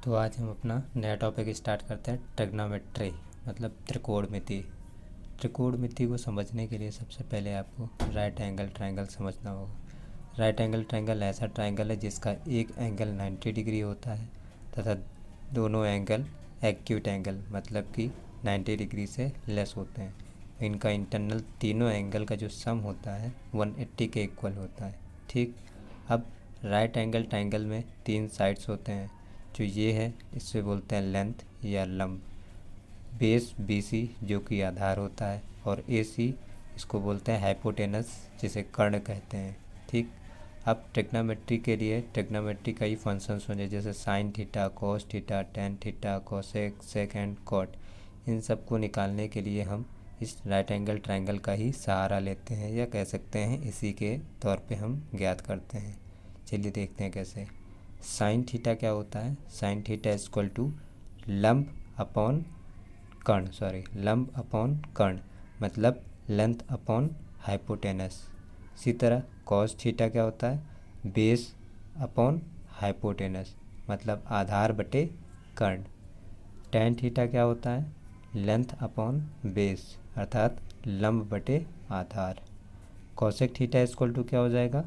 तो आज हम अपना नया टॉपिक स्टार्ट करते हैं, ट्रिग्नोमेट्री मतलब त्रिकोणमिति। त्रिकोणमिति को समझने के लिए सबसे पहले आपको राइट एंगल ट्रायंगल समझना होगा। राइट एंगल ट्रायंगल ऐसा ट्रायंगल है जिसका एक एंगल 90 डिग्री होता है तथा दोनों एंगल एक्यूट एंगल मतलब कि 90 डिग्री से लेस होते हैं। इनका इंटरनल तीनों एंगल का जो सम होता है 180 के इक्वल होता है। ठीक, अब राइट एंगल ट्रायंगल में तीन साइड्स होते हैं। जो ये है इससे बोलते हैं लेंथ या लंब। बेस BC जो कि आधार होता है और AC इसको बोलते हैं हाइपोटेनस जिसे कर्ण कहते हैं। ठीक, अब ट्रिग्नोमेट्री के लिए ट्रिग्नोमेट्री का ही फंक्शंस होंगे जैसे sine theta, cos theta, tan theta, cosec, sec and cot. इन सब को निकालने के लिए हम इस राइट एंगल ट्रायंगल का ही सहारा लेते हैं या कह सकते हैं इसी के तौर पे हम ज्ञात करते हैं। चलिए देखते हैं कैसे। साइन थीटा क्या होता है? साइन थीटा इक्वल टू लंब अपॉन कर्ण मतलब लेंथ अपॉन हाइपोटेनस। इसी तरह कॉस थीटा क्या होता है? बेस अपॉन हाइपोटेनस मतलब आधार बटे कर्ण। टेन थीटा क्या होता है? लेंथ अपॉन बेस अर्थात लंब बटे आधार। कॉसेक थीटा इक्वल टू क्या हो जाएगा?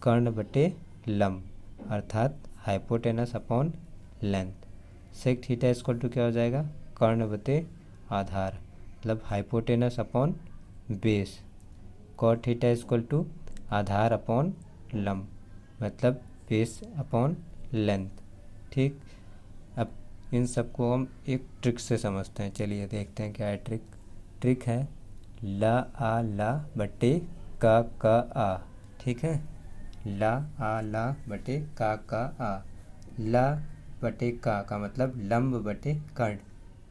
कर्ण बटे लंब अर्थात hypotenuse upon length. Sec theta equal to क्या हो जाएगा? कर्ण बटे आधार मतलब hypotenuse upon base. Cot theta equal to आधार अपॉन लंब मतलब बेस अपॉन लेंथ। ठीक, अब इन सबको हम एक ट्रिक से समझते हैं। चलिए देखते हैं क्या है ट्रिक। ट्रिक है ला बटे का आ। ठीक है, ला बटे का आ। ला बटे का मतलब लंब बटे कर्ण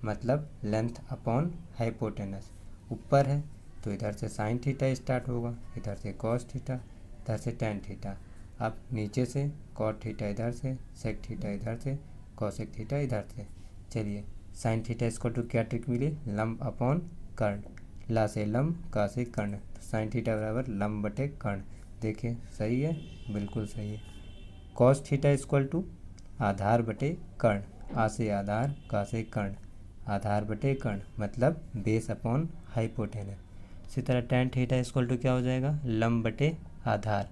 मतलब लेंथ अपॉन हाइपोटेनस। ऊपर है तो इधर से साइन थीटा स्टार्ट होगा, इधर से कॉस थीटा, इधर से टेन थीटा। अब नीचे से कॉट थीटा इधर से, सेक थीटा इधर से, कॉसेक थीटा इधर से। चलिए साइन थीटा इसको टू क्या ट्रिक मिली? लंब अपॉन कर्ण। ला से लंब, का से कर्ण, तो साइन थीटा बराबर लंब बटे कर्ण। देखिए सही है, बिल्कुल सही है। कॉस थीटा इक्वल टू आधार बटे कर्ण। आ से आधार, का से कर्ण, आधार बटे कर्ण मतलब बेस अपॉन हाइपोटेनस। इसी तरह टेन थीटा इक्वल टू क्या हो जाएगा? लंब बटे आधार।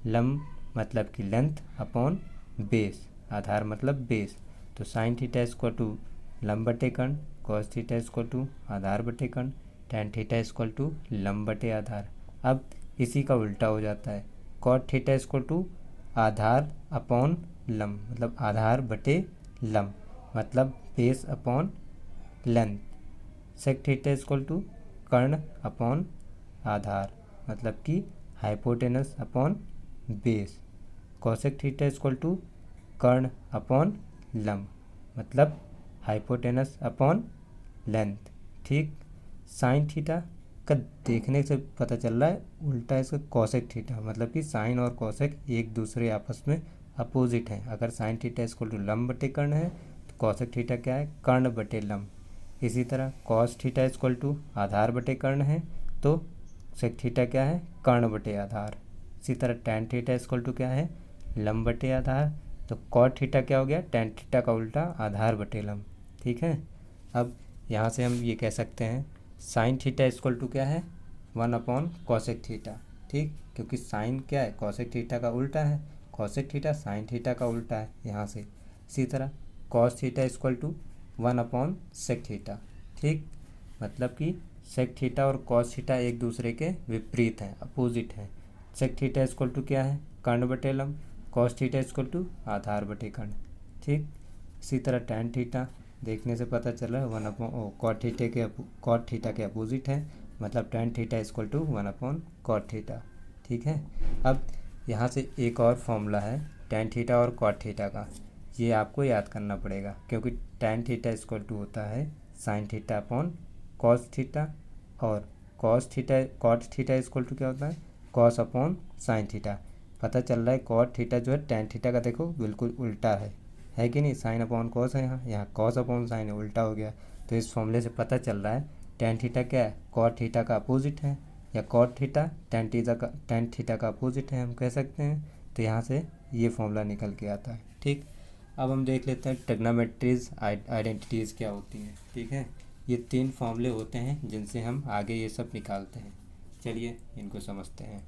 लंब मतलब कि लेंथ अपॉन बेस, आधार मतलब बेस। तो साइन थीटा इक्वल टू लंब बटे कर्ण, कॉस थीटा इक्वल टू आधार बटे कर्ण, टेन थीटा इक्वल टू लंब बटे आधार। अब इसी का उल्टा हो जाता है। कॉट थीटा इक्वल टू आधार अपॉन लंब मतलब आधार बटे लंब मतलब base upon length. Sec theta equal to कर्ण अपॉन आधार मतलब कि hypotenuse upon base. Cosec theta equal to कर्ण अपॉन लंब मतलब हाइपोटेनस अपॉन लेंथ। ठीक, साइन थीटा का देखने से पता चल रहा है उल्टा इसका कॉसेक थीटा मतलब कि साइन और कॉसेक एक दूसरे आपस में अपोजिट हैं। अगर साइन थीटा इक्वल टू लंब बटे कर्ण है तो कॉसेक थीटा क्या है? कर्ण बटे लंब। इसी तरह कॉस थीटा इक्वल टू आधार बटे कर्ण है तो सेक थीटा क्या है? कर्ण बटे आधार। इसी तरह टेन थीटा इक्वल टू क्या है? लंब बटे आधार। तो कॉट थीटा क्या हो गया? टेन थीटा का उल्टा आधार बटे लंब। ठीक है, अब यहाँ से हम ये कह सकते हैं साइन थीटा इक्वल टू क्या है? 1 अपॉन कॉसेक थीटा। ठीक, क्योंकि साइन क्या है? कॉसेक थीटा का उल्टा है, कॉसेक थीटा साइन थीटा का उल्टा है यहाँ से। इसी तरह cos theta equal to 1 upon sec theta. ठीक, मतलब कि सेक थीटा और कॉस थीटा एक दूसरे के विपरीत हैं, अपोजिट हैं। सेक थीटा इक्वल टू क्या है? कर्ण बटे लंब। कॉस थीटा इक्वल टू आधार बटे कर्ण। ठीक, इसी तरह टेन थीटा देखने से पता चल रहा है 1 अपॉन कॉट थीटा के अपोजिट है मतलब tan theta equal to 1 upon cot theta. ठीक है, अब यहाँ से एक और फॉर्मूला है टेन थीटा और कॉट थीटा का, ये आपको याद करना पड़ेगा क्योंकि टेन थीटा इक्वल टू होता है sine theta upon cos theta और कॉट थीटा इक्वल टू क्या होता है? Cos upon sine theta. पता चल रहा है कॉट थीटा जो है टेन थीटा का देखो बिल्कुल उल्टा है कि नहीं? साइन अपॉन कॉस है, यहाँ कॉस अपॉन साइन है, उल्टा हो गया। तो इस फॉर्मूले से पता चल रहा है टेन थीटा क्या है? कॉट थीटा का अपोजिट है, या कॉट थीटा टेन थीटा का अपोजिट है हम कह सकते हैं। तो यहाँ से ये फॉर्मूला निकल के आता है। ठीक, अब हम देख लेते हैं ट्रिग्नोमेट्रीज आइडेंटिटीज़ क्या होती हैं। ठीक है, ये 3 फॉर्मूले होते हैं जिनसे हम आगे ये सब निकालते हैं। चलिए इनको समझते हैं।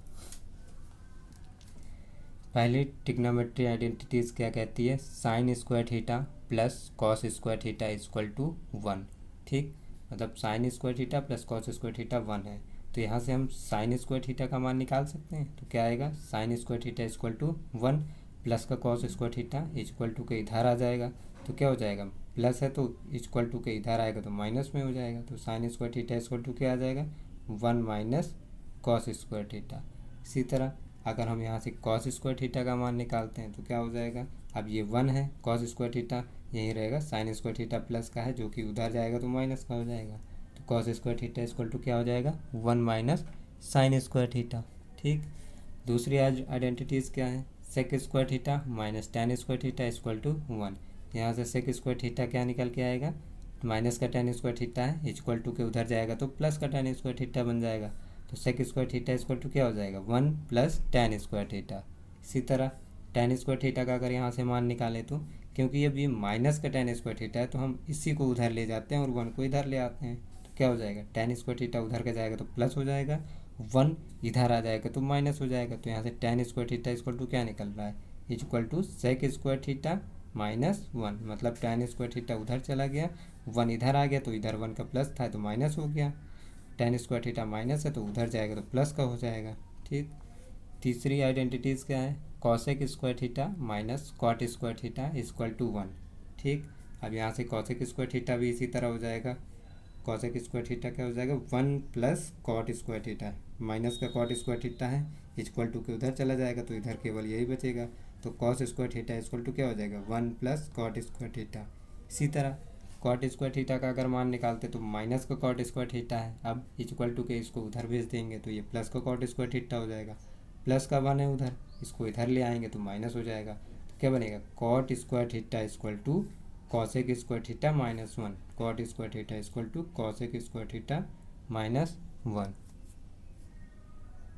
पहले ट्रिग्नोमेट्री आइडेंटिटीज़ क्या कहती है, sine square theta plus cos square theta equal to 1। ठीक, मतलब sine square theta plus cos square theta 1 है, तो यहाँ से हम साइन स्क्वायर थीटा का मान निकाल सकते हैं। तो क्या आएगा, sine square theta equal to 1 plus का cos square theta equal to के इधर आ जाएगा। तो क्या हो जाएगा, प्लस है तो इक्वल टू के इधर आएगा तो माइनस में हो जाएगा। तो sine square theta equal to क्या आ जाएगा, 1 माइनस कॉस स्क्वायर थीटा। इसी तरह अगर हम यहाँ से कॉस स्क्वायर थीटा का मान निकालते हैं तो क्या हो जाएगा, अब ये 1 है, कॉस स्क्वायर थीटा यहीं रहेगा, साइन स्क्वायर थीटा प्लस का है जो कि उधर जाएगा तो माइनस का हो जाएगा। तो cos square theta equal to क्या हो जाएगा, 1 माइनस साइन स्क्वायर थीटा। ठीक, दूसरी आइडेंटिटीज़ क्या है, sec square theta minus tan square theta equal to 1। यहाँ से सेक स्क्वायर थीटा क्या निकल के आएगा, माइनस का टेन स्क्वायर थीटा है, इक्वल टू के उधर जाएगा तो प्लस का टेन स्क्वायर थीटा बन जाएगा। तो sec square theta equal to क्या हो जाएगा, 1 प्लस टेन स्क्वायर थीटा। इसी तरह टेन स्क्वायर थीटा का अगर यहाँ से मान निकालें तो, क्योंकि अब ये माइनस का टेन स्क्वायर थीटा है तो हम इसी को उधर ले जाते हैं और 1 को इधर ले आते हैं। तो क्या हो जाएगा, टेन स्क्वायर थीटा उधर का जाएगा तो प्लस हो जाएगा, 1 इधर आ जाएगा तो माइनस हो जाएगा। तो यहाँ से tan square theta equal to क्या निकल रहा है, equal to sec square theta minus 1। मतलब टेन स्क्वायर थीटा उधर चला गया, 1 इधर आ गया तो इधर 1 का प्लस था तो माइनस हो गया। टेन स्क्वायर थीटा माइनस है तो उधर जाएगा तो प्लस का हो जाएगा। ठीक, तीसरी आइडेंटिटीज़ क्या है, cosec square theta minus cot square theta equal to 1। ठीक, अब यहाँ से कॉसेक स्क्वायर थीटा भी इसी तरह हो जाएगा, कॉसेक स्क्वायर थीटा क्या हो जाएगा, 1 plus cot square theta, minus का कॉट स्क्वायर थीटा है, इक्वल टू के उधर चला जाएगा तो इधर केवल यही बचेगा। तो cos square theta equal to क्या हो जाएगा, 1 प्लस कॉट स्क्वायर थीटा। इसी तरह कॉट स्क्वायर थीटा का अगर मान निकालते तो माइनस का कॉट स्क्वायर थीटा है, अब इक्वल टू के इसको उधर भेज देंगे तो ये प्लस का कॉट स्क्वायर थीटा हो जाएगा। प्लस का 1 है उधर, इसको इधर ले आएंगे तो माइनस हो जाएगा। तो क्या बनेगा, cot square theta equal to cosec square theta minus 1, cot square theta equal to cosec square theta minus 1।